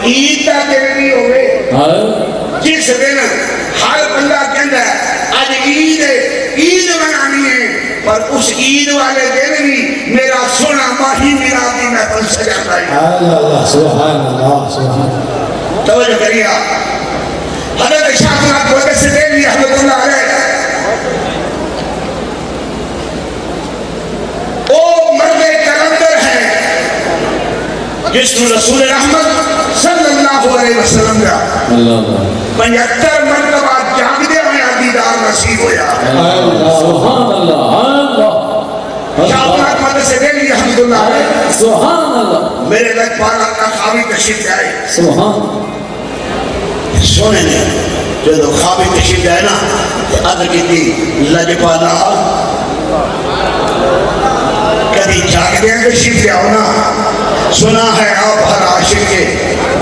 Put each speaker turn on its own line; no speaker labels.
عید کا دن بھی ہوئے جس دن ہر بندہ کہتا ہے آج عید ہے، عید منانی ہے، پر اس عید والے دن بھی میرا سونا ماہی میلادی محفل سجاتا ہے۔
اللہ سبحان اللہ سبحان اللہ۔
توجہ کریے حضرت شاہ صاحب وقت سے دے لیا حضرت اللہ علیہ، وہ مرد کلندر ہے جس نے رسول رحمت صلی اللہ علیہ وسلم کا 75 مرتبہ جاگدے ہویا دیدار نصیب ہویا۔
سبحان اللہ
شاہ صاحب وقت سے دے لیا حضرت اللہ علیہ،
سبحان اللہ
میرے لگ پالا کا خوابی تشریف آئے۔
سبحان
سونے نے جو خوابی تشریف آئے نا عدر کی تھی لجپالا کبھی جاگ دیں تشریف آؤ نا، سنا ہے آپ ہر عاشق کے